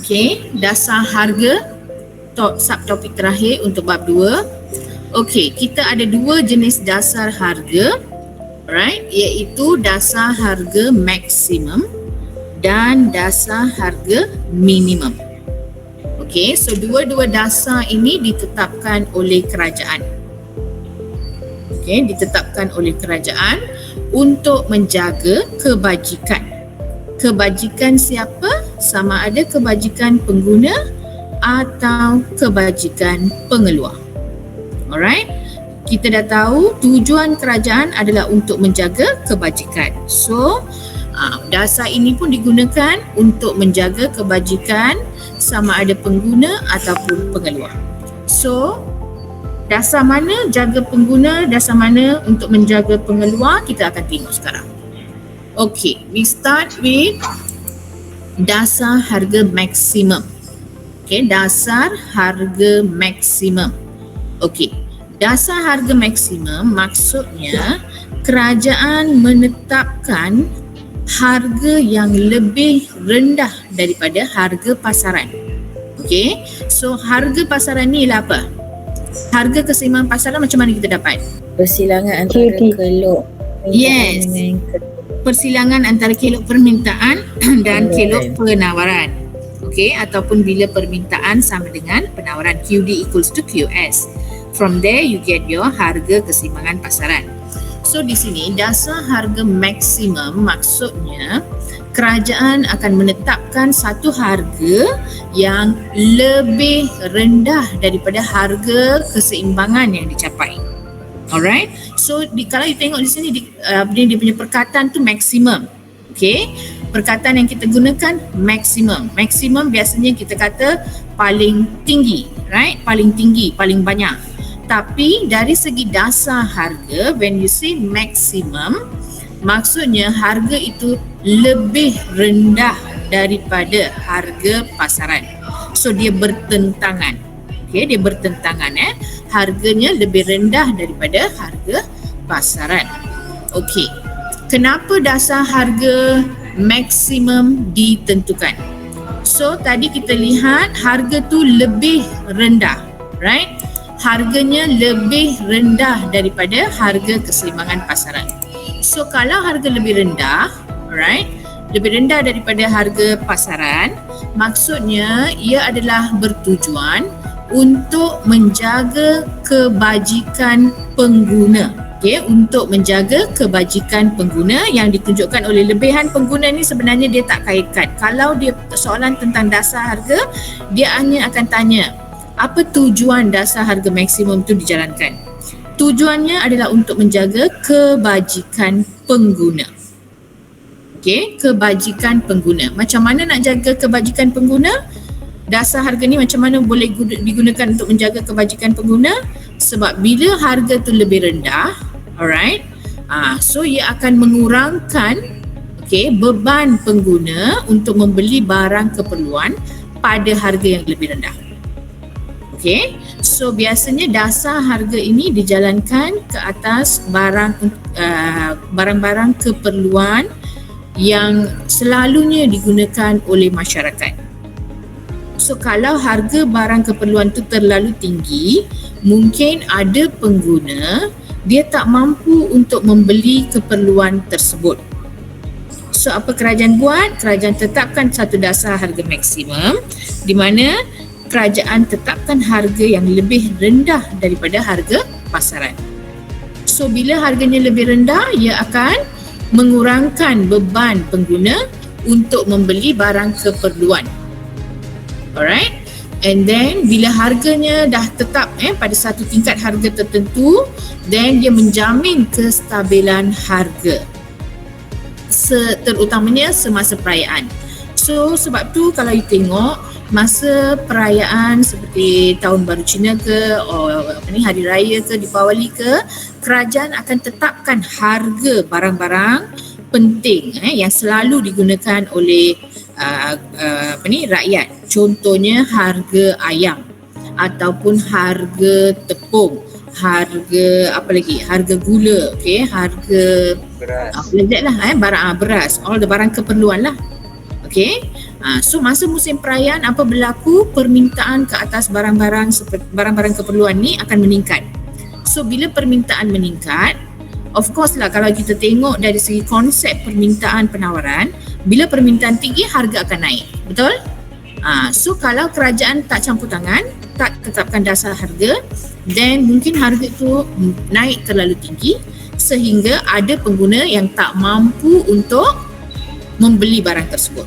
Okey, dasar harga subtopik terakhir untuk bab 2. Okey, kita ada dua jenis dasar harga, alright, iaitu dasar harga maksimum dan dasar harga minimum. Okey, so dua-dua dasar ini ditetapkan oleh kerajaan. Okey, ditetapkan oleh kerajaan untuk menjaga kebajikan. Kebajikan siapa? Sama ada kebajikan pengguna atau kebajikan pengeluar. Alright? Kita dah tahu tujuan kerajaan adalah untuk menjaga kebajikan. So, dasar ini pun digunakan untuk menjaga kebajikan sama ada pengguna ataupun pengeluar. So, dasar mana jaga pengguna, dasar mana untuk menjaga pengeluar, kita akan tengok sekarang. Okay, we start with dasar harga maksimum. Okay, dasar harga maksimum. Okay, dasar harga maksimum maksudnya kerajaan menetapkan harga yang lebih rendah daripada harga pasaran. Okay, so harga pasaran ni ialah apa? Harga keseimbangan pasaran macam mana kita dapat? Persilangan antara kelok Yes, persilangan antara kelok permintaan dan kelok penawaran. Okey, ataupun bila permintaan sama dengan penawaran, QD equals to QS. From there you get your harga keseimbangan pasaran. So di sini dasar harga maksimum maksudnya kerajaan akan menetapkan satu harga yang lebih rendah daripada harga keseimbangan yang dicapai. Alright, so kalau you tengok di sini dia punya perkataan tu maksimum. Okay, perkataan yang kita gunakan maksimum. Maksimum biasanya kita kata paling tinggi, right? Paling tinggi, paling banyak. Tapi dari segi dasar harga, when you say maksimum, maksudnya harga itu lebih rendah daripada harga pasaran. So dia bertentangan. Okay, dia bertentangan harganya lebih rendah daripada harga pasaran. Okey. Kenapa dasar harga maksimum ditentukan? So tadi kita lihat harga tu lebih rendah, right? Harganya lebih rendah daripada harga keseimbangan pasaran. So kalau harga lebih rendah, right? Lebih rendah daripada harga pasaran, maksudnya ia adalah bertujuan untuk menjaga kebajikan pengguna. Okay, untuk menjaga kebajikan pengguna yang ditunjukkan oleh lebihan pengguna ni sebenarnya dia tak kaitkan. Kalau dia soalan tentang dasar harga, dia hanya akan tanya apa tujuan dasar harga maksimum tu dijalankan. Tujuannya adalah untuk menjaga kebajikan pengguna. Okay, kebajikan pengguna. Macam mana nak jaga kebajikan pengguna? Dasar harga ni macam mana boleh digunakan untuk menjaga kebajikan pengguna? Sebab bila harga tu lebih rendah, alright, so ia akan mengurangkan beban pengguna untuk membeli barang keperluan pada harga yang lebih rendah. Okay, so biasanya dasar harga ini dijalankan ke atas barang-barang keperluan yang selalunya digunakan oleh masyarakat. So kalau harga barang keperluan tu terlalu tinggi, mungkin ada pengguna dia tak mampu untuk membeli keperluan tersebut. So apa kerajaan buat? Kerajaan tetapkan satu dasar harga maksimum di mana kerajaan tetapkan harga yang lebih rendah daripada harga pasaran. So bila harganya lebih rendah, ia akan mengurangkan beban pengguna untuk membeli barang keperluan. Alright, and then bila harganya dah tetap pada satu tingkat harga tertentu, then dia menjamin kestabilan harga terutamanya semasa perayaan. So sebab tu kalau you tengok masa perayaan seperti Tahun Baru Cina ke Hari Raya ke Deepawali ke, kerajaan akan tetapkan harga barang-barang penting yang selalu digunakan oleh rakyat. Contohnya harga ayam ataupun harga tepung, harga apa lagi? Harga gula, harga beras. Barang beras, all the barang keperluan lah. Okay, So masa musim perayaan apa berlaku, permintaan ke atas barang-barang keperluan ni akan meningkat. So bila permintaan meningkat, of course lah kalau kita tengok dari segi konsep permintaan penawaran, bila permintaan tinggi harga akan naik. Betul? So kalau kerajaan tak campur tangan, tak tetapkan dasar harga, then mungkin harga itu naik terlalu tinggi sehingga ada pengguna yang tak mampu untuk membeli barang tersebut.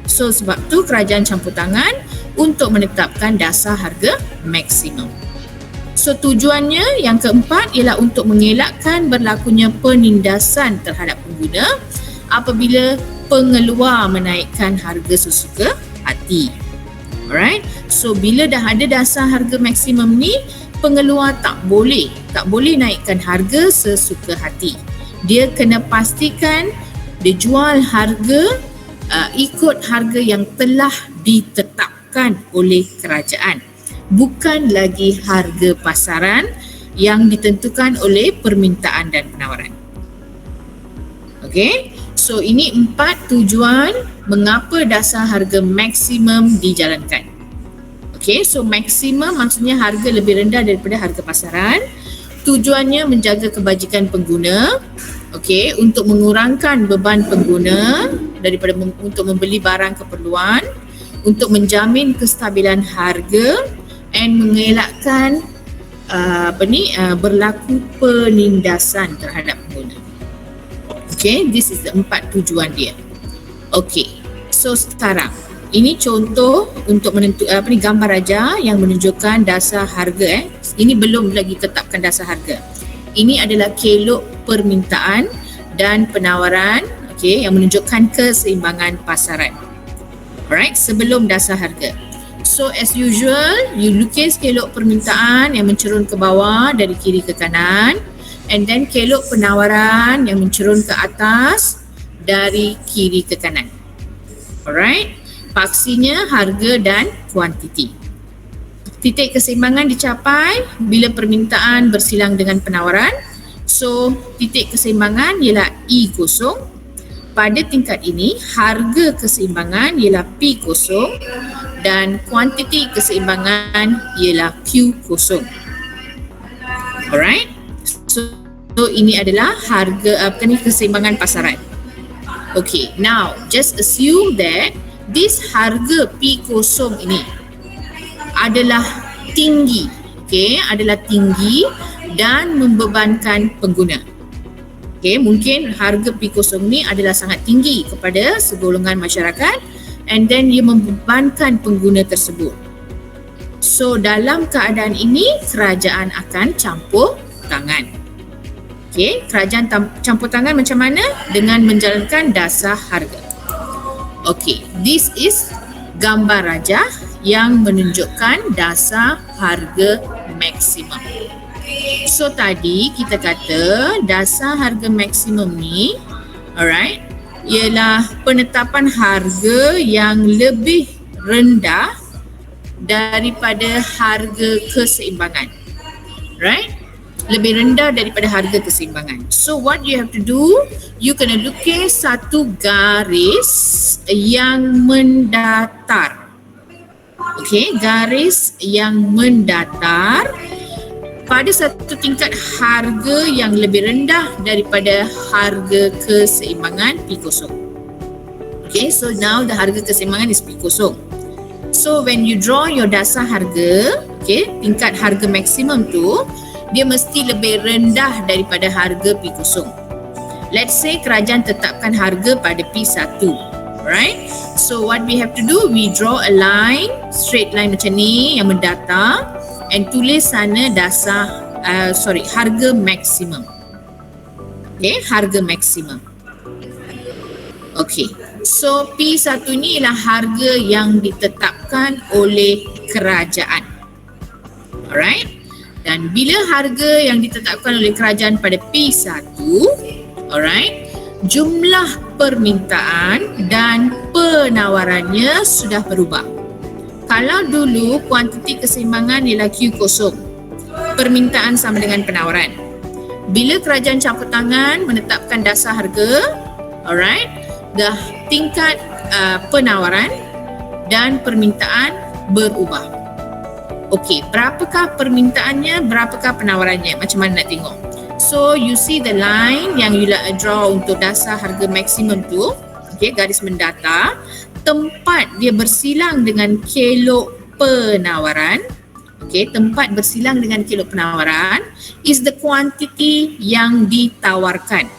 So sebab tu kerajaan campur tangan untuk menetapkan dasar harga maksimum. So tujuannya yang keempat ialah untuk mengelakkan berlakunya penindasan terhadap pengguna apabila pengeluar menaikkan harga sesuka hati. Alright, so bila dah ada dasar harga maksimum ni, pengeluar tak boleh naikkan harga sesuka hati. Dia kena pastikan dia jual harga ikut harga yang telah ditetapkan oleh kerajaan, bukan lagi harga pasaran yang ditentukan oleh permintaan dan penawaran. Okey, so ini 4 tujuan mengapa dasar harga maksimum dijalankan. Okey, so maksimum maksudnya harga lebih rendah daripada harga pasaran. Tujuannya menjaga kebajikan pengguna, okey, untuk mengurangkan beban pengguna daripada untuk membeli barang keperluan, untuk menjamin kestabilan harga and mengelakkan berlaku penindasan terhadap pengguna. Okay, this is the 4 tujuan dia. Okay, so sekarang ini contoh untuk gambar raja yang menunjukkan dasar harga. Ini belum lagi tetapkan dasar harga. Ini adalah kelok permintaan dan penawaran, okay, yang menunjukkan keseimbangan pasaran. Alright, sebelum dasar harga. So as usual, you lukis kelok permintaan yang mencerun ke bawah dari kiri ke kanan, and then kelok penawaran yang mencerun ke atas dari kiri ke kanan. Alright, paksinya harga dan kuantiti. Titik keseimbangan dicapai bila permintaan bersilang dengan penawaran. So titik keseimbangan ialah E0. Pada tingkat ini, harga keseimbangan ialah P0 dan kuantiti keseimbangan ialah Q0. Alright, so ini adalah harga keseimbangan pasaran. Okay, now just assume that this harga P0 ini adalah tinggi, okay, adalah tinggi dan membebankan pengguna. Okay, mungkin harga P0 ni adalah sangat tinggi kepada segolongan masyarakat and then ia membebankan pengguna tersebut. So dalam keadaan ini, kerajaan akan campur tangan. Okay, kerajaan campur tangan macam mana? Dengan menjalankan dasar harga. Okay, this is gambar raja yang menunjukkan dasar harga maksimum. So tadi kita kata dasar harga maksimum ni, alright, ialah penetapan harga yang lebih rendah daripada harga keseimbangan. Right? Lebih rendah daripada harga keseimbangan. So what you have to do, you kena lukis satu garis yang mendatar. Okay, garis yang mendatar pada satu tingkat harga yang lebih rendah daripada harga keseimbangan P0. Okay, so now the harga keseimbangan is P0. So when you draw your dasar harga, okay, tingkat harga maksimum tu, dia mesti lebih rendah daripada harga P0. Let's say kerajaan tetapkan harga pada P1, right? So what we have to do, we draw a line, straight line macam ni yang mendatar, and tulis sana dasar harga maksimum. Okay, harga maksimum. Okay, so P1 ni ialah harga yang ditetapkan oleh kerajaan. Alright, dan bila harga yang ditetapkan oleh kerajaan pada P1, alright, jumlah permintaan dan penawarannya sudah berubah. Kalau dulu kuantiti keseimbangan ialah Q0, permintaan sama dengan penawaran. Bila kerajaan campur tangan menetapkan dasar harga, alright, dah tingkat penawaran dan permintaan berubah. Okey, berapakah permintaannya, berapakah penawarannya? Macam mana nak tengok? So you see the line yang you draw untuk dasar harga maksimum tu, okey, garis mendata, tempat dia bersilang dengan kelok penawaran. Okey, tempat bersilang dengan kelok penawaran is the quantity yang ditawarkan.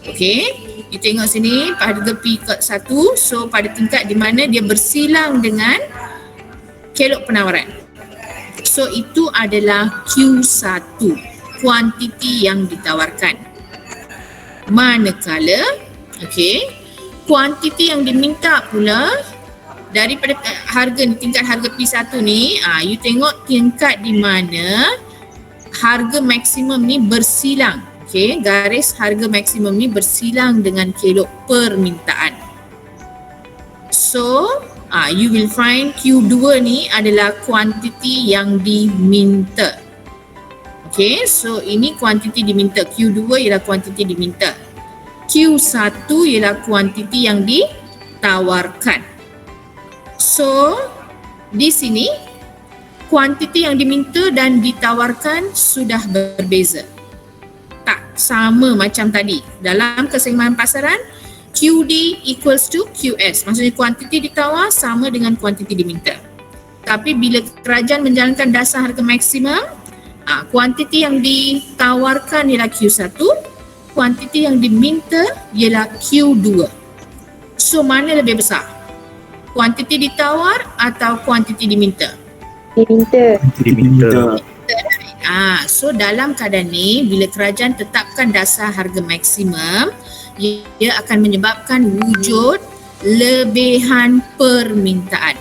Okey, you tengok sini harga P1, so pada tingkat di mana dia bersilang dengan kelok penawaran. So itu adalah Q1, kuantiti yang ditawarkan. Manakala, okey, kuantiti yang diminta pula daripada harga ni, tingkat harga P1 ni, you tengok tingkat di mana harga maksimum ni bersilang. Okey, garis harga maksimum ni bersilang dengan kelok permintaan. So, you will find Q2 ni adalah kuantiti yang diminta. Okey, so ini kuantiti diminta. Q2 ialah kuantiti diminta. Q1 ialah kuantiti yang ditawarkan. So, di sini kuantiti yang diminta dan ditawarkan sudah berbeza. Tak sama macam tadi. Dalam keseimbangan pasaran, QD equals to QS. Maksudnya kuantiti ditawar sama dengan kuantiti diminta. Tapi bila kerajaan menjalankan dasar harga maksimum, kuantiti yang ditawarkan ialah Q1, kuantiti yang diminta ialah Q2. So mana lebih besar? Kuantiti ditawar atau kuantiti diminta? Diminta. So dalam keadaan ni, bila kerajaan tetapkan dasar harga maksimum, ia akan menyebabkan wujud lebihan permintaan.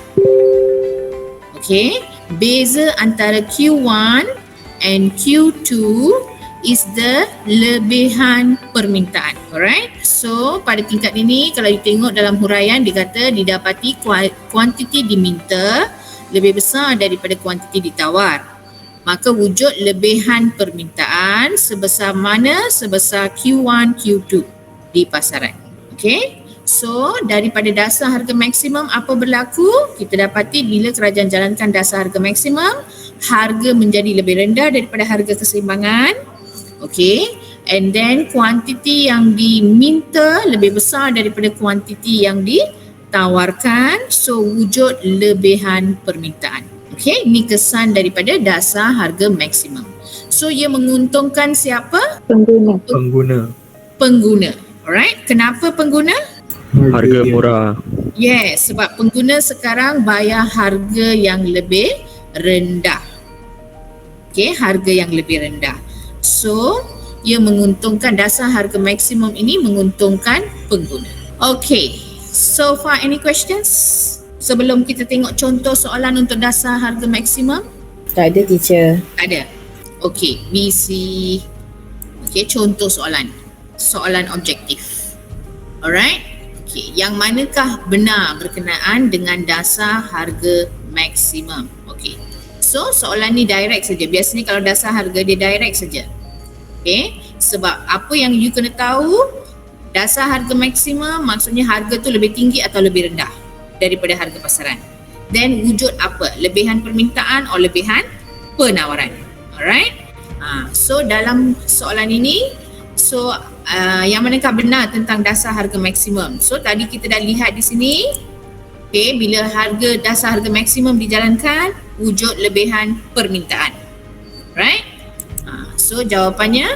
Okey, beza antara Q1 and Q2 is the lebihan permintaan. Alright, so pada tingkat ini kalau you tengok dalam huraian dia kata didapati kuantiti diminta lebih besar daripada kuantiti ditawar. Maka wujud lebihan permintaan sebesar mana? Sebesar Q1, Q2 di pasaran. Okey, so daripada dasar harga maksimum apa berlaku? Kita dapati bila kerajaan jalankan dasar harga maksimum, harga menjadi lebih rendah daripada harga keseimbangan. Okey, and then kuantiti yang diminta lebih besar daripada kuantiti yang ditawarkan, so wujud lebihan permintaan. Okey, ini kesan daripada dasar harga maksimum. So ia menguntungkan siapa? Pengguna. Alright, kenapa pengguna? Harga murah. Yes, sebab pengguna sekarang bayar harga yang lebih rendah. Okey, harga yang lebih rendah. So, ia menguntungkan, dasar harga maksimum ini menguntungkan pengguna. Okey, so far any questions? Sebelum kita tengok contoh soalan untuk dasar harga maksimum? Tak ada, teacher. Tak ada. Okey, BC. Okey, contoh soalan. Soalan objektif. Alright? Okey, yang manakah benar berkenaan dengan dasar harga maksimum? Okey. So, soalan ni direct saja. Biasanya kalau dasar harga dia direct saja. Okey, sebab apa yang you kena tahu, dasar harga maksimum maksudnya harga tu lebih tinggi atau lebih rendah daripada harga pasaran. Then wujud apa? Lebihan permintaan atau lebihan penawaran. Alright? So dalam soalan ini, so yang manakah benar tentang dasar harga maksimum? So tadi kita dah lihat di sini, okay, bila harga dasar harga maksimum dijalankan, wujud lebihan permintaan. Right? So jawapannya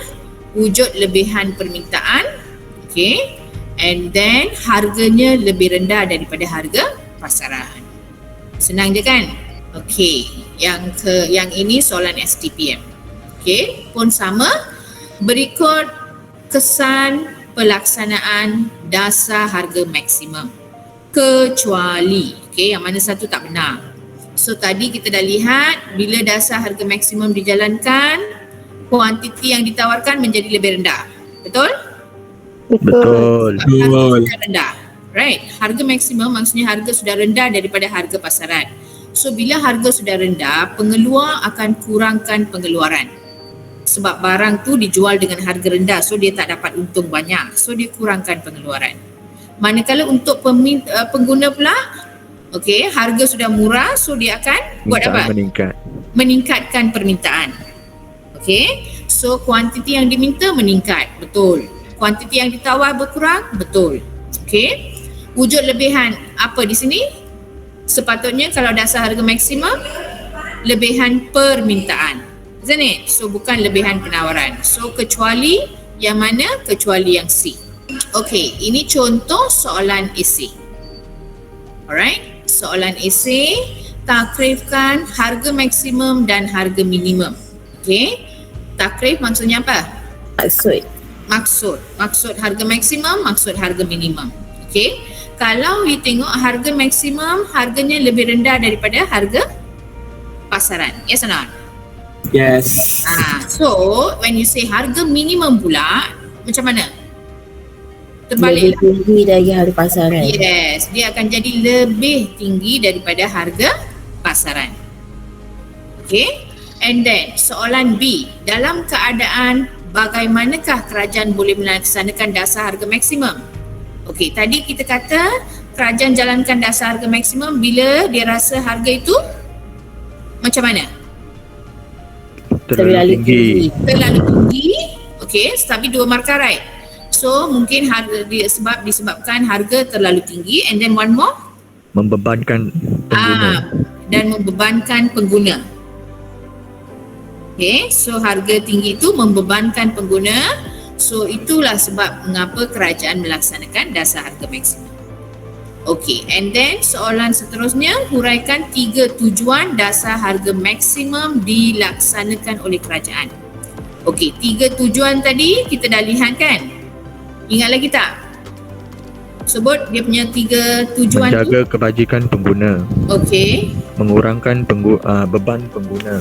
wujud lebihan permintaan. Okay. And then harganya lebih rendah daripada harga pasaran. Senang je kan? Okey, yang ini soalan STPM. Okey, pun sama. Berikut kesan pelaksanaan dasar harga maksimum. Kecuali, okey, yang mana satu tak benar. So tadi kita dah lihat bila dasar harga maksimum dijalankan, kuantiti yang ditawarkan menjadi lebih rendah. Betul? Betul. Harga sudah rendah. Right. Harga maksimum maksudnya harga sudah rendah daripada harga pasaran. So bila harga sudah rendah, pengeluar akan kurangkan pengeluaran. Sebab barang tu dijual dengan harga rendah, so dia tak dapat untung banyak. So dia kurangkan pengeluaran. Manakala untuk pengguna pula, Okey, harga sudah murah, so dia akan buat Permintaan apa? meningkat. Meningkatkan permintaan. Okey, so kuantiti yang diminta meningkat, betul. Kuantiti yang ditawar berkurang, betul. Okey, wujud lebihan apa di sini? Sepatutnya kalau dasar harga maksimum, lebihan permintaan, isn't it? So bukan lebihan penawaran. So kecuali yang mana? Kecuali yang C. Okey, ini contoh soalan esei. Alright, soalan esei, takrifkan harga maksimum dan harga minimum. Okey, takrif maksudnya apa? Maksud harga maksimum, maksud harga minimum. Okey, kalau you tengok harga maksimum, harganya lebih rendah daripada harga pasaran. Yes or not? Yes. So when you say harga minimum pula, macam mana? Lebih Terbalik. tinggi dari harga pasaran. Yes, dia akan jadi lebih tinggi daripada harga pasaran. Okay, and then soalan B, dalam keadaan bagaimanakah kerajaan boleh melaksanakan dasar harga maksimum? Okay, tadi kita kata kerajaan jalankan dasar harga maksimum bila dia rasa harga itu macam mana? Terlalu tinggi. Terlalu tinggi. Okay, tapi 2 markah, right? So mungkin harga dia disebabkan harga terlalu tinggi, and then one more, Membebankan pengguna. dan membebankan pengguna. Okay, so harga tinggi itu membebankan pengguna. So itulah sebab mengapa kerajaan melaksanakan dasar harga maksimum. Okay, and then soalan seterusnya, huraikan 3 tujuan dasar harga maksimum dilaksanakan oleh kerajaan. Okay, 3 tujuan tadi kita dah lihat kan? Ingat lagi tak? Sebut dia punya 3 tujuan Menjaga tu. kebajikan pengguna. Okey, Mengurangkan beban pengguna.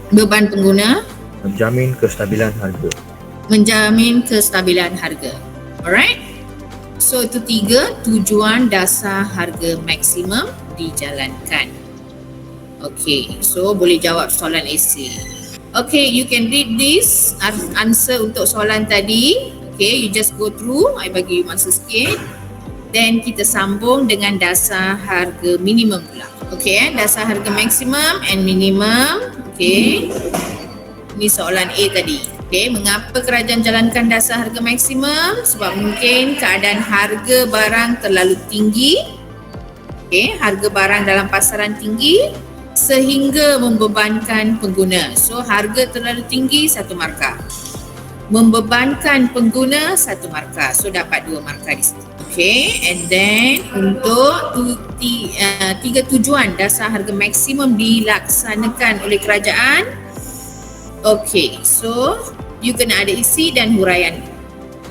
beban pengguna, Menjamin kestabilan harga. menjamin kestabilan harga. Alright? So itu 3 tujuan dasar harga maksimum dijalankan. Okay, so boleh jawab soalan esei. Okay, you can read this answer untuk soalan tadi. Okay, you just go through. I bagi you masa sikit. Then kita sambung dengan dasar harga minimum pula. Okay, dasar harga maksimum and minimum. Okay, ini soalan A tadi. Okay, mengapa kerajaan jalankan dasar harga maksimum? Sebab mungkin keadaan harga barang terlalu tinggi. Okay, harga barang dalam pasaran tinggi sehingga membebankan pengguna. So harga terlalu tinggi, 1 markah. Membebankan pengguna, 1 markah. So dapat 2 markah di situ. Okay, and then untuk 3 tujuan dasar harga maksimum dilaksanakan oleh kerajaan. Okay, so you kena ada isi dan huraian.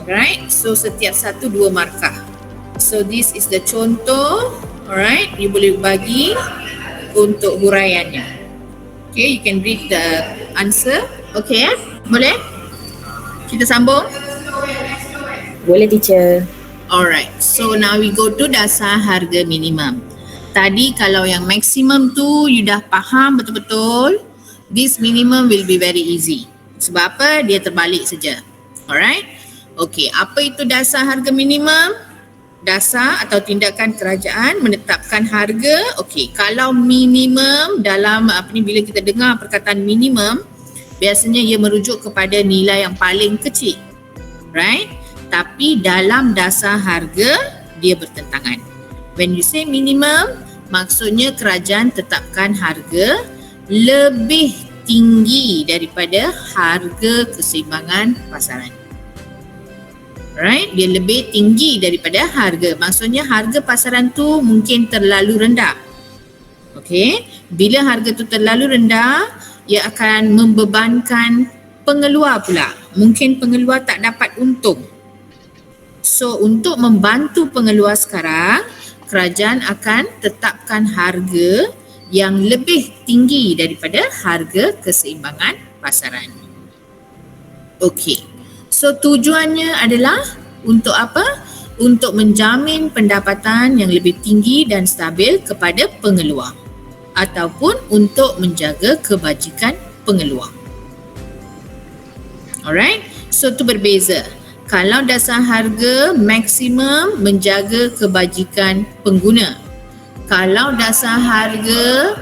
Alright, so setiap satu 2 markah. So this is the contoh. Alright, you boleh bagi untuk huraiannya. Okay, you can read the answer. Okay, boleh? Kita sambung? Boleh teacher. Alright, so now we go to dasar harga minimum. Tadi kalau yang maksimum tu you dah faham betul-betul, this minimum will be very easy. Sebab apa? Dia terbalik saja. Alright? Okay, apa itu dasar harga minimum? Dasar atau tindakan kerajaan menetapkan harga. Okay, kalau minimum dalam bila kita dengar perkataan minimum, biasanya ia merujuk kepada nilai yang paling kecil. Right? Tapi dalam dasar harga, dia bertentangan. When you say minimum, maksudnya kerajaan tetapkan harga lebih tinggi daripada harga keseimbangan pasaran. Right? Dia lebih tinggi daripada harga. Maksudnya harga pasaran tu mungkin terlalu rendah. Okay? Bila harga tu terlalu rendah, ia akan membebankan pengeluar pula. Mungkin pengeluar tak dapat untung. So untuk membantu pengeluar sekarang, kerajaan akan tetapkan harga yang lebih tinggi daripada harga keseimbangan pasaran. Okey. So tujuannya adalah untuk apa? Untuk menjamin pendapatan yang lebih tinggi dan stabil kepada pengeluar ataupun untuk menjaga kebajikan pengeluar. Alright? So itu berbeza. Kalau dasar harga maksimum menjaga kebajikan pengguna. Kalau dasar harga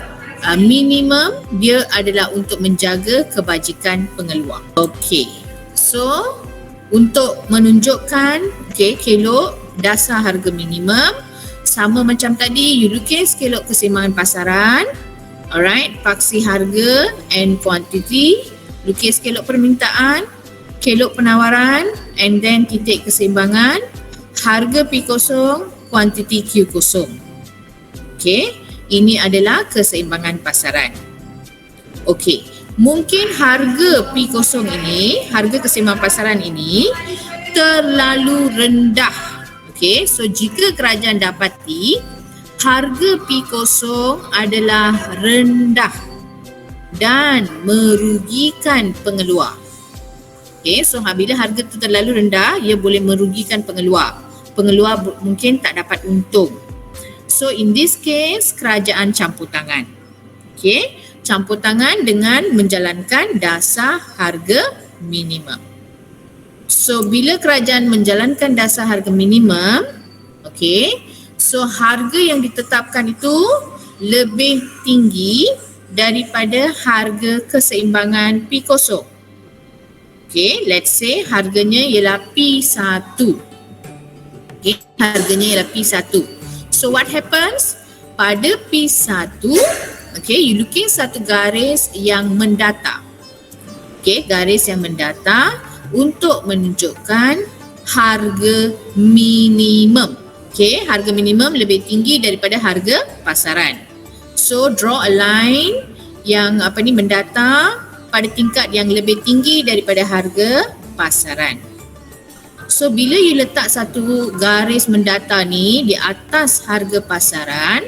minimum, dia adalah untuk menjaga kebajikan pengeluar. Okey. So, untuk menunjukkan kelok dasar harga minimum, sama macam tadi, you lukis kelok keseimbangan pasaran. Alright, paksi harga and quantity, lukis kelok permintaan, kelok penawaran, and then titik keseimbangan, harga P0, kuantiti Q0. Okey, ini adalah keseimbangan pasaran. Okey, mungkin harga P0 ini, harga keseimbangan pasaran ini terlalu rendah. Okey, so jika kerajaan dapati harga P0 adalah rendah dan merugikan pengeluar. Okey, so bila harga itu terlalu rendah, ia boleh merugikan pengeluar. Pengeluar mungkin tak dapat untung. So in this case, kerajaan campur tangan. Okey, campur tangan dengan menjalankan dasar harga minimum. So bila kerajaan menjalankan dasar harga minimum, okey, so harga yang ditetapkan itu lebih tinggi daripada harga keseimbangan P0. Okay, let's say harganya ialah P1. Okay, harganya ialah P1. So what happens? Pada P1, okay, you lukis satu garis yang mendata. Okay, garis yang mendata untuk menunjukkan harga minimum. Okay, harga minimum lebih tinggi daripada harga pasaran. So draw a line yang mendata pada tingkat yang lebih tinggi daripada harga pasaran. So bila you letak satu garis mendata ni di atas harga pasaran,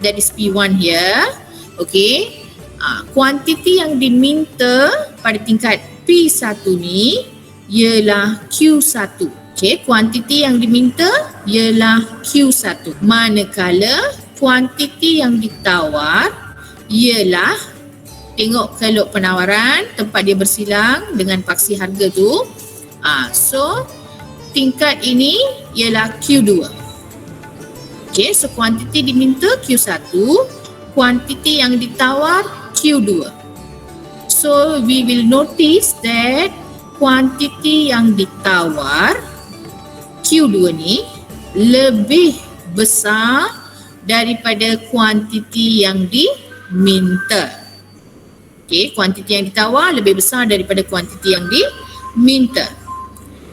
that is P1 here, okay, kuantiti yang diminta pada tingkat P1 ni ialah Q1. Okay, kuantiti yang diminta ialah Q1. Manakala kuantiti yang ditawar ialah, tengok kelok penawaran, tempat dia bersilang dengan paksi harga tu. So tingkat ini ialah Q2. Okay, so kuantiti diminta Q1, kuantiti yang ditawar Q2. So we will notice that kuantiti yang ditawar Q2 ni lebih besar daripada kuantiti yang diminta. Okay, kuantiti yang ditawar lebih besar daripada kuantiti yang diminta.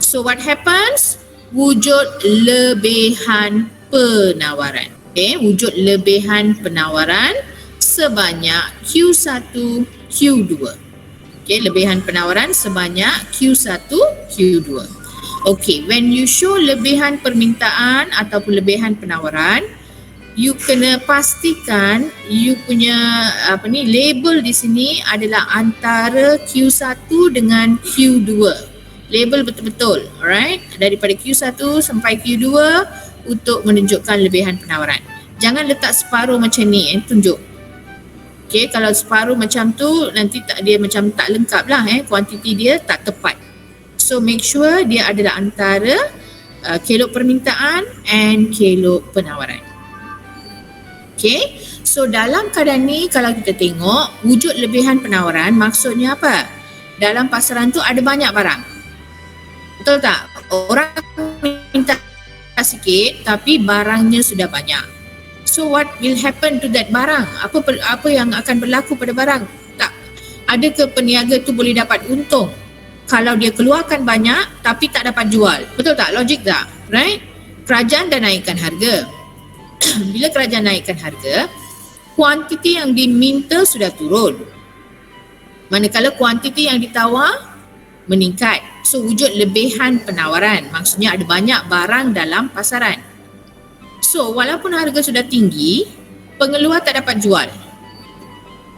So what happens? Wujud lebihan penawaran. Okay, wujud lebihan penawaran sebanyak Q1, Q2. Okay, lebihan penawaran sebanyak Q1, Q2. Okay, when you show lebihan permintaan ataupun lebihan penawaran, you kena pastikan you punya label di sini adalah antara Q1 dengan Q2. Label betul-betul, alright? Daripada Q1 sampai Q2 untuk menunjukkan lebihan penawaran. Jangan letak separuh macam ni, tunjuk. Okay, kalau separuh macam tu nanti dia macam tak lengkap lah, kuantiti dia tak tepat. So make sure dia adalah antara kelok permintaan and kelok penawaran. Okay, so dalam keadaan ni kalau kita tengok wujud lebihan penawaran, maksudnya apa? Dalam pasaran tu ada banyak barang. Betul tak? Orang minta sikit tapi barangnya sudah banyak. So what will happen to that barang? Apa yang akan berlaku pada barang? Tak. Adakah peniaga tu boleh dapat untung kalau dia keluarkan banyak tapi tak dapat jual? Betul tak? Logik tak? Right? Kerajaan dah naikkan harga. Bila kerajaan naikkan harga, kuantiti yang diminta sudah turun. Manakala kuantiti yang ditawar meningkat. So wujud lebihan penawaran. Maksudnya ada banyak barang dalam pasaran. So walaupun harga sudah tinggi, pengeluar tak dapat jual.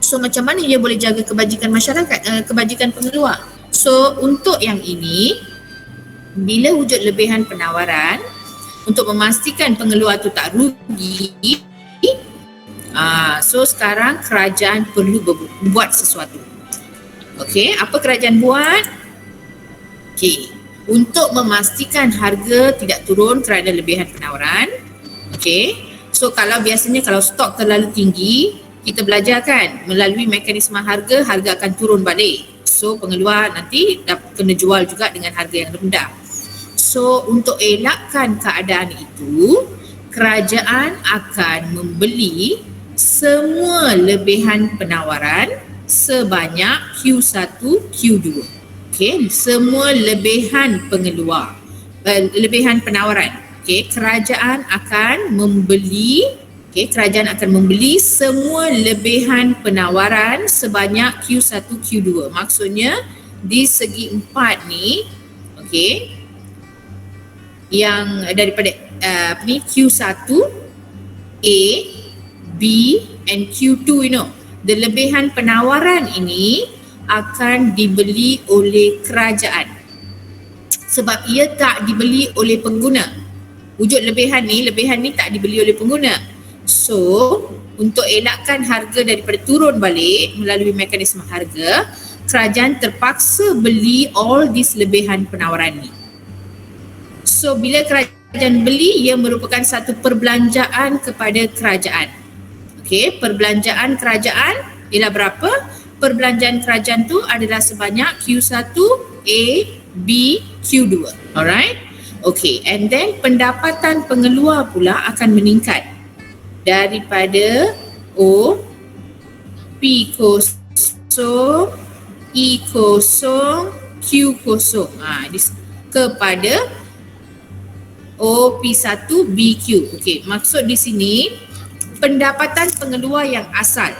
So macam mana dia boleh jaga kebajikan masyarakat, kebajikan pengeluar? So untuk yang ini, bila wujud lebihan penawaran, untuk memastikan pengeluar tu tak rugi, so sekarang kerajaan perlu buat sesuatu. Okey, apa kerajaan buat? Okey, untuk memastikan harga tidak turun kerana lebihan penawaran, okey, So kalau biasanya kalau stok terlalu tinggi, kita belajar kan melalui mekanisme harga akan turun balik. So pengeluar nanti kena jual juga dengan harga yang rendah. So untuk elakkan keadaan itu, kerajaan akan membeli semua lebihan penawaran sebanyak Q1, Q2. Okey, semua lebihan pengeluar, lebihan penawaran. Okey, kerajaan akan membeli semua lebihan penawaran sebanyak Q1, Q2. Maksudnya di segi 4 ni, okey, yang daripada Q1, A, B and Q2, the lebihan penawaran ini akan dibeli oleh kerajaan sebab ia tak dibeli oleh pengguna. Wujud lebihan ni tak dibeli oleh pengguna. So untuk elakkan harga daripada turun balik melalui mekanisme harga, kerajaan terpaksa beli all this lebihan penawaran ni. So bila kerajaan beli, ia merupakan satu perbelanjaan kepada kerajaan. Okey, perbelanjaan kerajaan ialah berapa? Perbelanjaan kerajaan tu adalah sebanyak Q1, A, B, Q2. Alright? Okey, and then pendapatan pengeluar pula akan meningkat daripada O, P kosong, E kosong, Q kosong kepada O, P1, B, Q. Okey, maksud di sini pendapatan pengeluar yang asal.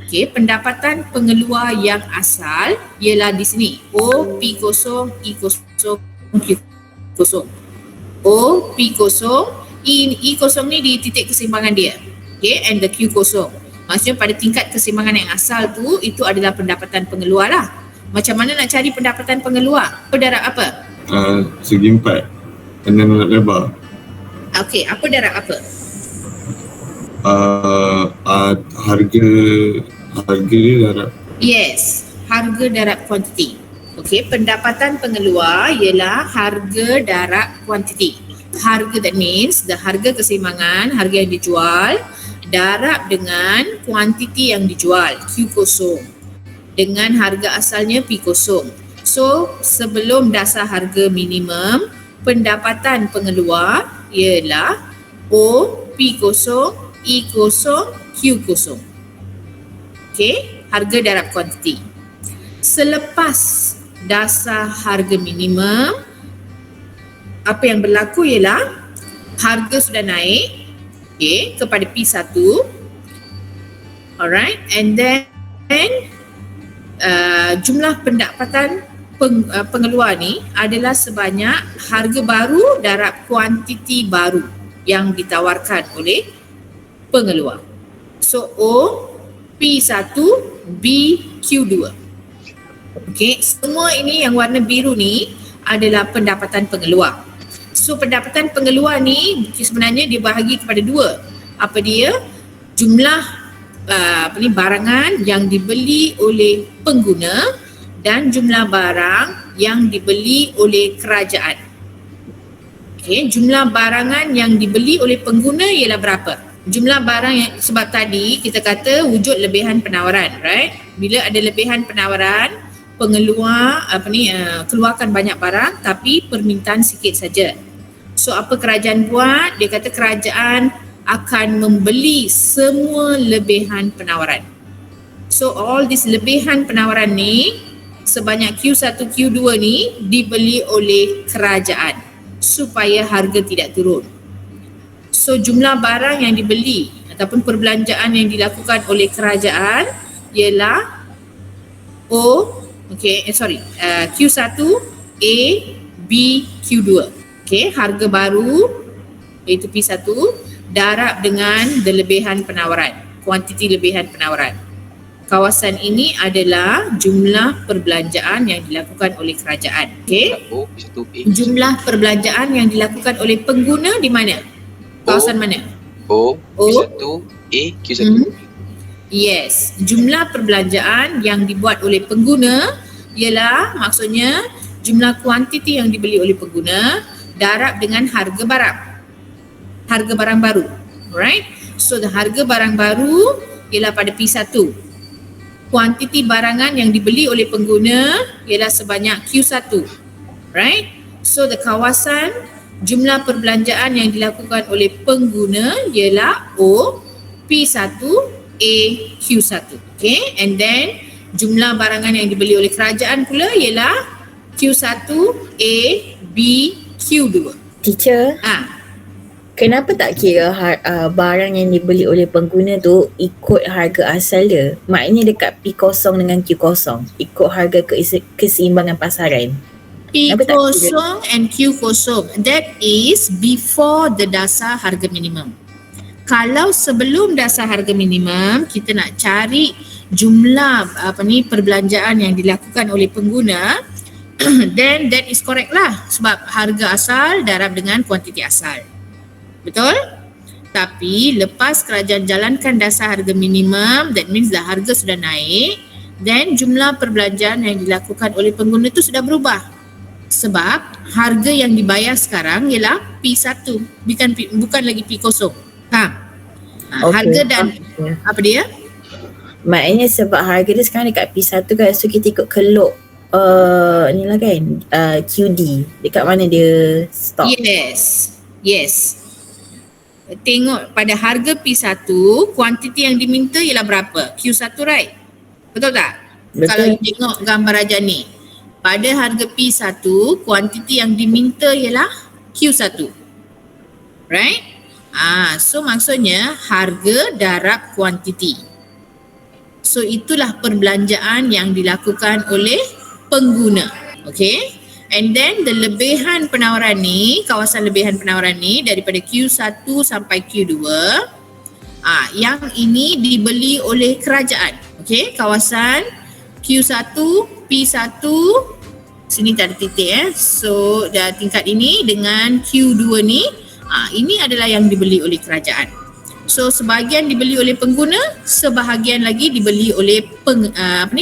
Okey, pendapatan pengeluar yang asal ialah di sini O, P kosong, E kosong, Q kosong. O, P kosong, E kosong ni di titik keseimbangan dia. Okay, and the Q kosong. Maksudnya pada tingkat keseimbangan yang asal tu, itu adalah pendapatan pengeluar lah. Macam mana nak cari pendapatan pengeluar? Darab apa? Segi 4. And then lebar. Okay, apa darab apa? Harga dia darab. Yes, harga darab kuantiti. Okay, pendapatan pengeluar ialah harga darab kuantiti. Harga, that means the harga keseimbangan, harga yang dijual darab dengan kuantiti yang dijual, Q kosong, dengan harga asalnya P kosong. So sebelum dasar harga minimum, pendapatan pengeluar ialah O, P kosong, E kosong, Q kosong. Okay, harga darab kuantiti. Selepas dasar harga minimum, apa yang berlaku ialah harga sudah naik, okay, kepada P1. Alright, and then jumlah pendapatan pengeluar ni adalah sebanyak harga baru darab kuantiti baru yang ditawarkan oleh pengeluar. So O, P1, B, Q2. Okay, semua ini yang warna biru ni adalah pendapatan pengeluar. So pendapatan pengeluar ni sebenarnya dibahagi kepada dua. Apa dia? Jumlah barangan yang dibeli oleh pengguna dan jumlah barang yang dibeli oleh kerajaan. Okay, jumlah barangan yang dibeli oleh pengguna ialah berapa? Jumlah barang yang, sebab tadi kita kata wujud lebihan penawaran, right? Bila ada lebihan penawaran, pengeluar keluarkan banyak barang tapi permintaan sikit saja. So apa kerajaan buat? Dia kata kerajaan akan membeli semua lebihan penawaran. So all this lebihan penawaran ni sebanyak Q1, Q2 ni dibeli oleh kerajaan supaya harga tidak turun. So jumlah barang yang dibeli ataupun perbelanjaan yang dilakukan oleh kerajaan ialah Q1, A, B, Q2. Okay, harga baru iaitu P1 darab dengan lebihan penawaran, kuantiti lebihan penawaran. Kawasan ini adalah jumlah perbelanjaan yang dilakukan oleh kerajaan. Okay, jumlah perbelanjaan yang dilakukan oleh pengguna di mana? Kawasan mana? O, P1, A, Q1. Yes, jumlah perbelanjaan yang dibuat oleh pengguna ialah maksudnya jumlah kuantiti yang dibeli oleh pengguna darab dengan harga barang. Harga barang baru. Right? So the harga barang baru ialah pada P1. Kuantiti barangan yang dibeli oleh pengguna ialah sebanyak Q1. Right? So the kawasan jumlah perbelanjaan yang dilakukan oleh pengguna ialah O P1 A Q1. Okay, and then jumlah barangan yang dibeli oleh kerajaan pula ialah Q1 A B Q2. Teacher, kenapa tak kira barang yang dibeli oleh pengguna tu ikut harga asal dia? Maknanya dekat P0 dengan Q0, ikut harga keseimbangan pasaran. P0 and Q0, that is before the dasar harga minimum. Kalau sebelum dasar harga minimum kita nak cari jumlah perbelanjaan yang dilakukan oleh pengguna, then that is correct lah, sebab harga asal darab dengan kuantiti asal. Betul? Tapi lepas kerajaan jalankan dasar harga minimum, that means dah harga sudah naik, then jumlah perbelanjaan yang dilakukan oleh pengguna itu sudah berubah. Sebab harga yang dibayar sekarang ialah P1, bukan lagi P0. Harga dan apa dia? Maknanya sebab harga dia sekarang dekat P1 kan, so kita ikut kelok ni lah kan, QD, dekat mana dia stop. Yes. Tengok pada harga P1, kuantiti yang diminta ialah berapa? Q1, right? Betul tak? Betul. Kalau you tengok gambar ajar ni, pada harga P1, kuantiti yang diminta ialah Q1. Right? So maksudnya harga darab kuantiti. So itulah perbelanjaan yang dilakukan oleh pengguna. Okay? And then the lebihan penawaran ni, kawasan lebihan penawaran ni daripada Q1 sampai Q2, yang ini dibeli oleh kerajaan. Okay? Kawasan Q1, P1, sini tak ada titik so tingkat ini dengan Q2 ni, ini adalah yang dibeli oleh kerajaan. So sebahagian dibeli oleh pengguna, sebahagian lagi dibeli oleh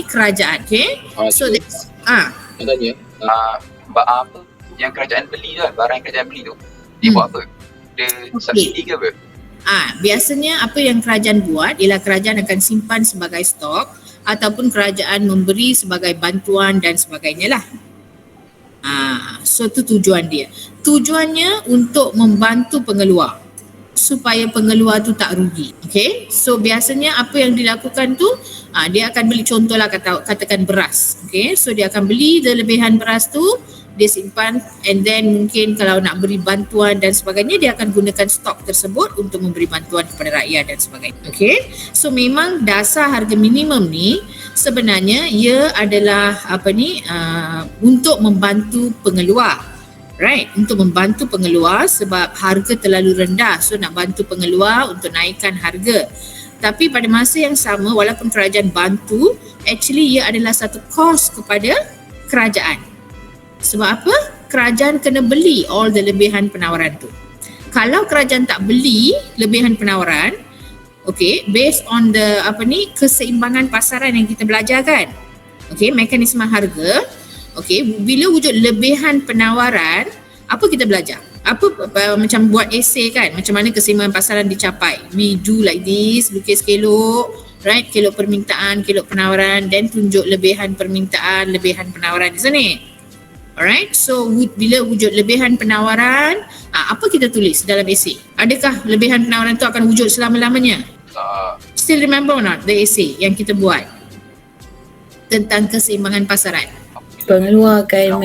kerajaan. Okay? So that's Contohnya apa yang kerajaan beli tu kan, barang yang kerajaan beli tu dia buat apa? Dia subsidi ke apa? Biasanya apa yang kerajaan buat ialah kerajaan akan simpan sebagai stok ataupun kerajaan memberi sebagai bantuan dan sebagainya lah. So tu tujuan dia. Tujuannya untuk membantu pengeluar supaya pengeluar tu tak rugi. Okay, so biasanya apa yang dilakukan tu, dia akan beli, contohlah katakan beras. Okay, so dia akan beli lebihan beras tu, dia simpan, and then mungkin kalau nak beri bantuan dan sebagainya, dia akan gunakan stok tersebut untuk memberi bantuan kepada rakyat dan sebagainya. Okay, so memang dasar harga minimum ni sebenarnya ia adalah untuk membantu pengeluar. Right, untuk membantu pengeluar sebab harga terlalu rendah. So nak bantu pengeluar untuk naikkan harga. Tapi pada masa yang sama, walaupun kerajaan bantu, actually ia adalah satu kos kepada kerajaan. Sebab apa? Kerajaan kena beli all the lebihan penawaran tu. Kalau kerajaan tak beli lebihan penawaran, okay, based on the keseimbangan pasaran yang kita belajar kan. Okay, mekanisme harga. Okay, bila wujud lebihan penawaran, apa kita belajar? Macam buat esei kan, macam mana keseimbangan pasaran dicapai. We do like this, lukis kelok, right? Kelok permintaan, kelok penawaran, dan tunjuk lebihan permintaan, lebihan penawaran, isn't it? Alright, so bila wujud lebihan penawaran, apa kita tulis dalam esei? Adakah lebihan penawaran tu akan wujud selama-lamanya? Still remember or not the essay yang kita buat tentang keseimbangan pasaran? Pengeluar akan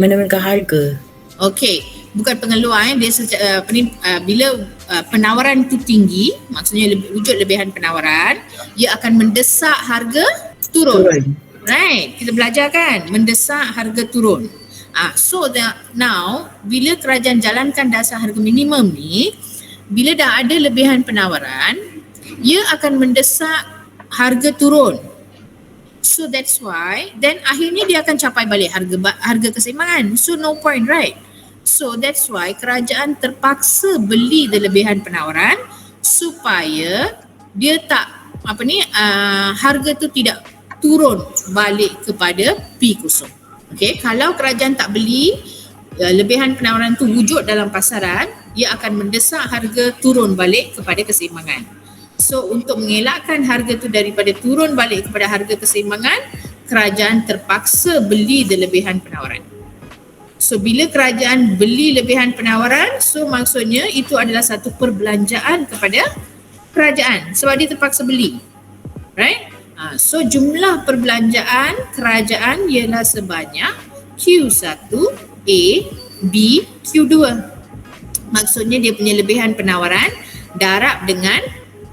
menurunkan harga. Okey, bukan pengeluar dia bila penawaran tu tinggi, maksudnya wujud lebihan penawaran, ia akan mendesak harga turun. Right, kita belajar kan, mendesak harga turun. So now bila kerajaan jalankan dasar harga minimum ni, bila dah ada lebihan penawaran, ia akan mendesak harga turun. So that's why then akhirnya dia akan capai balik harga keseimbangan. So no point, right? So that's why kerajaan terpaksa beli lebihan penawaran supaya dia tak harga tu tidak turun balik kepada P0. Okay, kalau kerajaan tak beli lebihan penawaran tu wujud dalam pasaran, ia akan mendesak harga turun balik kepada keseimbangan. So untuk mengelakkan harga tu daripada turun balik kepada harga keseimbangan, kerajaan terpaksa beli the lebihan penawaran. So bila kerajaan beli lebihan penawaran, so maksudnya itu adalah satu perbelanjaan kepada kerajaan sebab dia terpaksa beli. Right? So jumlah perbelanjaan kerajaan ialah sebanyak Q1, A, B, Q2. Maksudnya dia punya lebihan penawaran darab dengan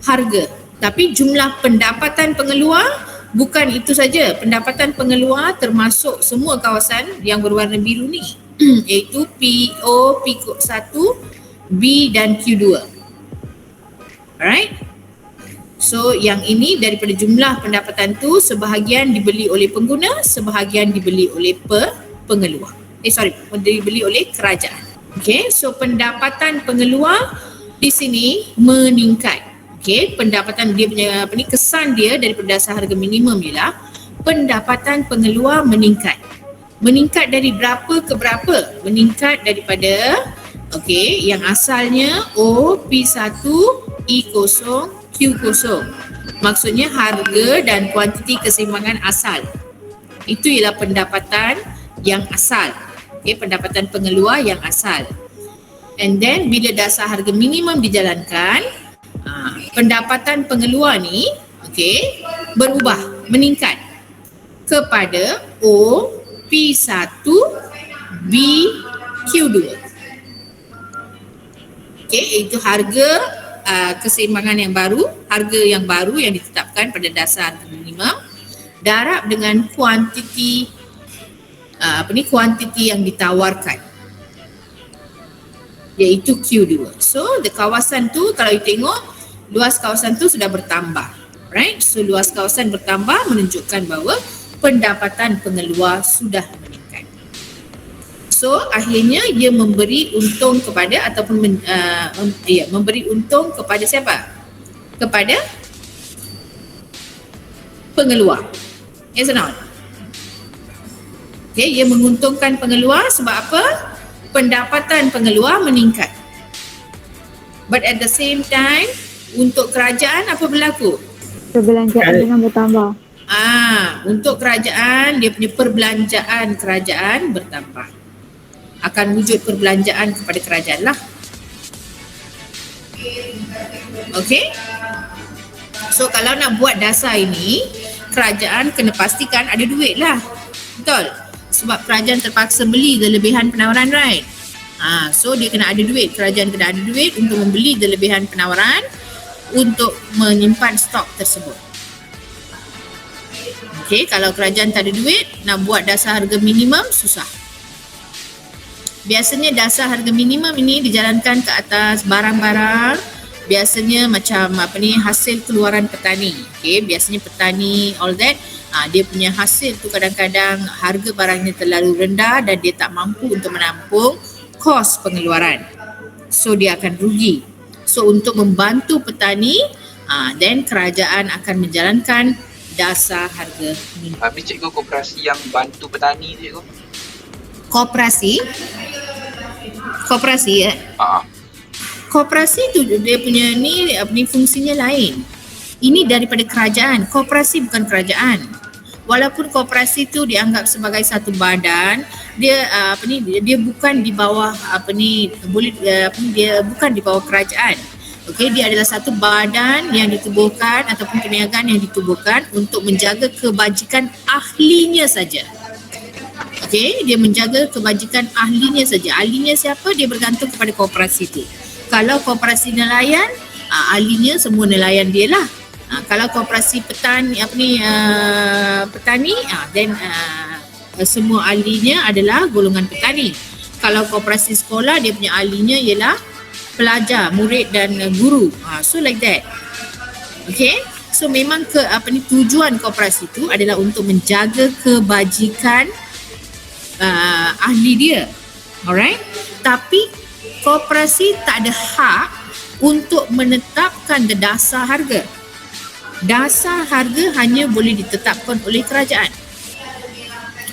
harga. Tapi jumlah pendapatan pengeluar bukan itu saja. Pendapatan pengeluar termasuk semua kawasan yang berwarna biru ni iaitu PO, P1, B dan Q2. Alright? So yang ini daripada jumlah pendapatan tu sebahagian dibeli oleh pengguna, sebahagian dibeli oleh pengeluar. Dibeli oleh kerajaan. Okay, so pendapatan pengeluar di sini meningkat. Okay, pendapatan dia punya kesan dia daripada dasar harga minimum ialah pendapatan pengeluar meningkat. Meningkat dari berapa ke berapa? Meningkat daripada yang asalnya O, P1, E0, Q0. Maksudnya harga dan kuantiti keseimbangan asal. Itu ialah pendapatan yang asal. Pendapatan pengeluar yang asal. And then bila dasar harga minimum dijalankan, pendapatan pengeluar ni berubah, meningkat kepada O, P1, B, Q2. Itu harga keseimbangan yang baru, harga yang baru yang ditetapkan pada dasar harga minimum darab dengan kuantiti kuantiti yang ditawarkan iaitu Q2. So the kawasan tu kalau you tengok luas kawasan tu sudah bertambah, right? So luas kawasan bertambah menunjukkan bahawa pendapatan pengeluar sudah meningkat. So akhirnya ia memberi untung kepada ataupun memberi untung kepada siapa? Kepada pengeluar. Yes or not? Ia menguntungkan pengeluar sebab apa? Pendapatan pengeluar meningkat. But at the same time, untuk kerajaan apa berlaku? Perbelanjaan dengan bertambah. Untuk kerajaan, dia punya perbelanjaan kerajaan bertambah. Akan wujud perbelanjaan kepada kerajaan lah. Okay? So kalau nak buat dasar ini, kerajaan kena pastikan ada duit lah. Betul? Sebab kerajaan terpaksa beli the lebihan penawaran, right? So dia kena ada duit, kerajaan kena ada duit untuk membeli the lebihan penawaran untuk menyimpan stok tersebut. Okay, kalau kerajaan tak ada duit, nak buat dasar harga minimum susah. Biasanya dasar harga minimum ini dijalankan ke atas barang-barang, biasanya macam hasil keluaran petani. Okay, biasanya petani all that, dia punya hasil tu kadang-kadang harga barangnya terlalu rendah dan dia tak mampu untuk menampung kos pengeluaran. So dia akan rugi. So untuk membantu petani, then kerajaan akan menjalankan dasar harga minimum. Habis cikgu koperasi yang bantu petani tu cikgu? Koperasi Koperasi tu dia punya ni fungsinya lain. Ini daripada kerajaan. Koperasi bukan kerajaan. Walaupun koperasi tu dianggap sebagai satu badan, dia dia bukan di bawah dia bukan di bawah kerajaan. Okey, dia adalah satu badan yang ditubuhkan ataupun perniagaan yang ditubuhkan untuk menjaga kebajikan ahlinya saja. Okey, dia menjaga kebajikan ahlinya saja. Ahlinya siapa? Dia bergantung kepada koperasi itu. Kalau koperasi nelayan, ahlinya semua nelayan dia lah. Kalau koperasi petani, then semua ahlinya adalah golongan petani. Kalau koperasi sekolah, dia punya ahlinya ialah pelajar, murid dan guru. So like that. Okay. So memang tujuan koperasi itu adalah untuk menjaga kebajikan ahli dia. Alright. Tapi koperasi tak ada hak untuk menetapkan dasar harga. Dasar harga hanya boleh ditetapkan oleh kerajaan.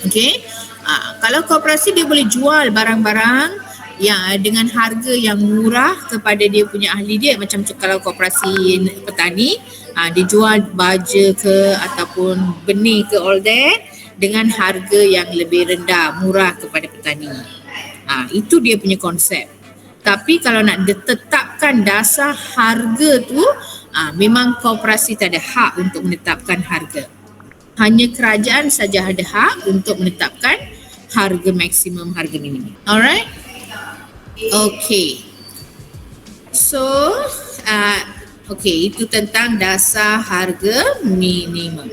Okey. Kalau koperasi dia boleh jual barang-barang yang dengan harga yang murah kepada dia punya ahli dia. Macam kalau koperasi petani, dia jual baja ke ataupun benih ke all that dengan harga yang lebih rendah, murah kepada petani. Itu dia punya konsep. Tapi kalau nak ditetapkan dasar harga tu, memang koperasi tak ada hak untuk menetapkan harga. Hanya kerajaan saja ada hak untuk menetapkan harga maksimum, harga minimum. Alright? Okay. So, itu tentang dasar harga minimum.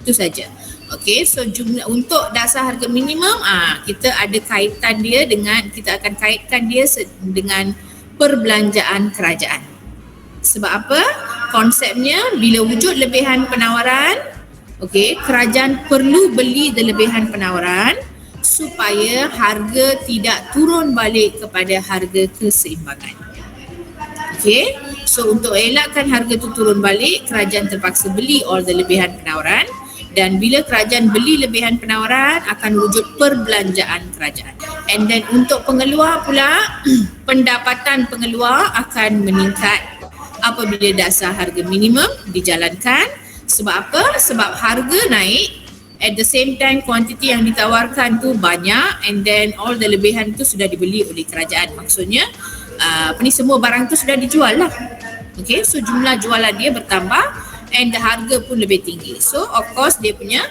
Itu saja. Okay, so jumlah untuk dasar harga minimum, kita ada kaitan dia dengan, kita akan kaitkan dia dengan perbelanjaan kerajaan. Sebab apa? Konsepnya bila wujud lebihan penawaran, kerajaan perlu beli lebihan penawaran supaya harga tidak turun balik kepada harga keseimbangan. So untuk elakkan harga itu turun balik, kerajaan terpaksa beli all the lebihan penawaran. Dan bila kerajaan beli lebihan penawaran, akan wujud perbelanjaan kerajaan. And then untuk pengeluar pula, pendapatan pengeluar akan meningkat apabila dasar harga minimum dijalankan. Sebab apa? Sebab harga naik, at the same time kuantiti yang ditawarkan tu banyak, and then all the lebihan tu sudah dibeli oleh kerajaan. Maksudnya semua barang tu sudah dijual lah. So jumlah jualan dia bertambah and the harga pun lebih tinggi. So of course dia punya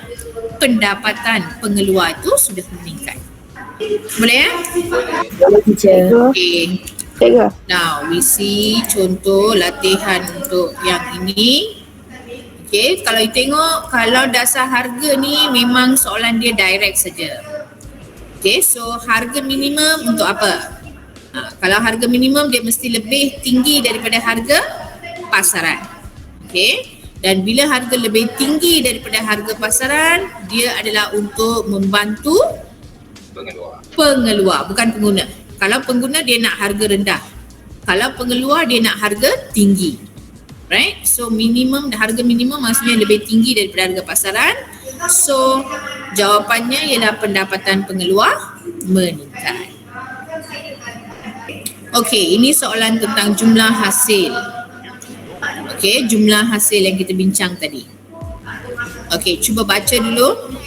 pendapatan pengeluar itu sudah meningkat. Boleh ya? Boleh teacher. Okay. Cikgu. Now we see contoh latihan untuk yang ini. Kalau you tengok, kalau dasar harga ni memang soalan dia direct saja. So harga minimum untuk apa? Kalau harga minimum dia mesti lebih tinggi daripada harga pasaran. Dan bila harga lebih tinggi daripada harga pasaran, dia adalah untuk membantu pengeluar, bukan pengguna. Kalau pengguna dia nak harga rendah, kalau pengeluar dia nak harga tinggi. Right? So harga minimum maksudnya lebih tinggi daripada harga pasaran. So jawapannya ialah pendapatan pengeluar meningkat. Ini soalan tentang jumlah hasil. Jumlah hasil yang kita bincang tadi. Cuba baca dulu.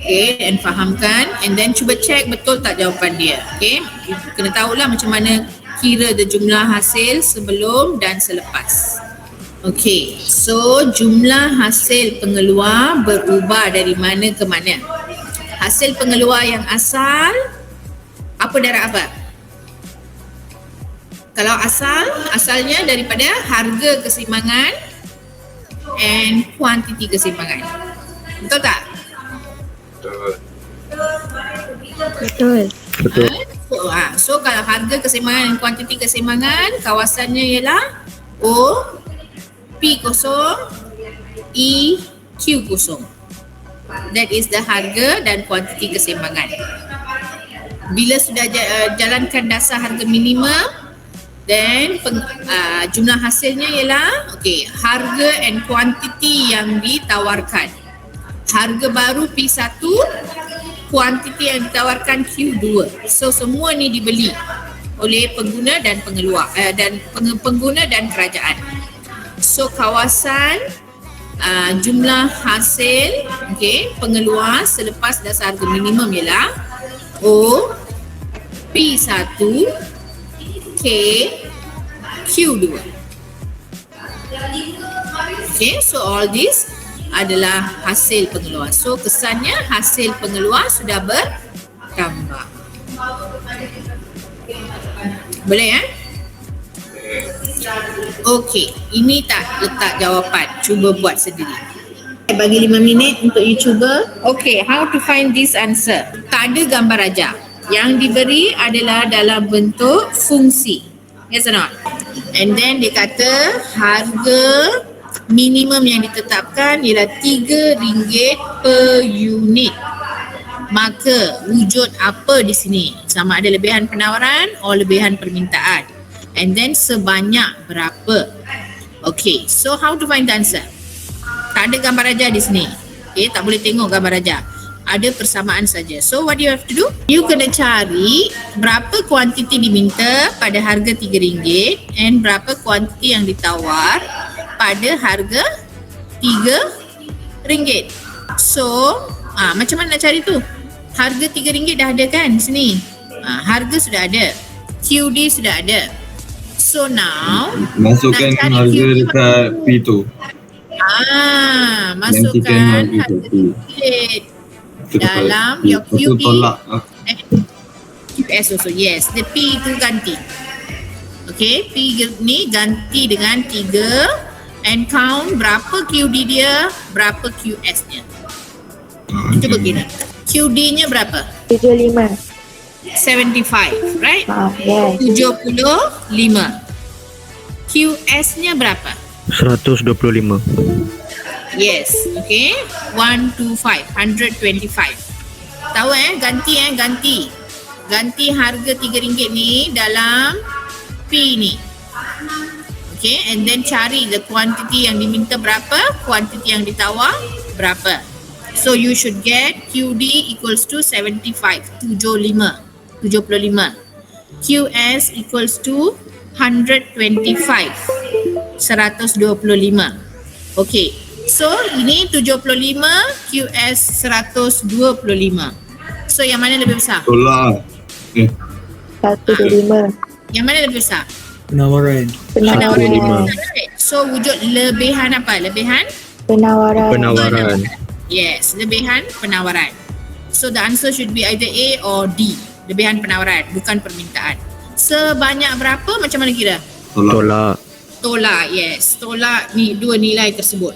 And fahamkan, and then cuba check betul tak jawapan dia. Kena tahulah macam mana kira the jumlah hasil sebelum dan selepas. So jumlah hasil pengeluar berubah dari mana ke mana. Hasil pengeluar yang asal, apa darab apa? Kalau asalnya daripada harga keseimbangan and kuantiti keseimbangan. Betul tak? Betul. So kalau harga keseimbangan dan kuantiti keseimbangan, kawasannya ialah O P0 E Q0. That is the harga dan kuantiti keseimbangan. Bila sudah jalankan dasar harga minimum, then jumlah hasilnya ialah harga and quantity yang ditawarkan. Harga baru P1, kuantiti yang ditawarkan Q2. So semua ni dibeli oleh pengguna dan pengeluar dan pengguna dan kerajaan. So kawasan jumlah hasil pengeluar selepas dasar harga minimum ialah O P1 K Q2. So all this adalah hasil pengeluar. So kesannya hasil pengeluar sudah bertambah. Boleh ya? Ini tak letak jawapan. Cuba buat sendiri. Bagi 5 minit untuk you cuba. How to find this answer? Tak ada gambar rajah. Yang diberi adalah dalam bentuk fungsi. Yes or not? And then dia kata harga minimum yang ditetapkan ialah RM3 per unit. Maka wujud apa di sini? Sama ada lebihan penawaran atau lebihan permintaan. And then sebanyak berapa? So how to find the answer? Tak ada gambar rajah di sini. Tak boleh tengok gambar rajah. ada persamaan saja. So what you have to do? You kena cari berapa kuantiti diminta pada harga RM3 and berapa kuantiti yang ditawar pada harga RM3. So macam mana nak cari tu? Harga RM3 dah ada kan sini. Harga sudah ada. QD sudah ada. So now Masukkan nak cari harga QD dekat P tu. masukkan Gantikan harga harga tu. tiket Kita dalam dapat your P. Lepas tu QD. tolak. QS also, yes. The P itu ganti. Okay, P ni ganti dengan 3 and count berapa QD dia, berapa QS nya. Cuba kira. QD nya berapa? 75. 75, right? Yes. 75. QS nya berapa? 125. Yes, okay. 125, 125. Tahu ganti. Ganti harga RM3 ni dalam P ni. Okay, and then cari the quantity yang diminta berapa, quantity yang ditawar berapa. So you should get QD equals to 75. QS equals to 125. 125. Okay. So ini 75, QS 125. So yang mana lebih besar? Tolak. 125. Yang mana lebih besar? Penawaran. Penawaran. So wujud lebihan apa? Lebihan? Penawaran. Yes, lebihan penawaran. So the answer should be either A or D. Lebihan penawaran, bukan permintaan. Sebanyak berapa? Macam mana kira? Tolak. Tolak, yes. Tolak ni dua nilai tersebut.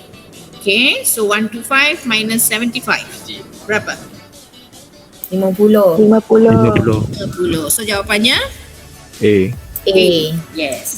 Okay, so 125 minus 75. Berapa? 50. 50. 50. 50. So jawapannya A. A. yes.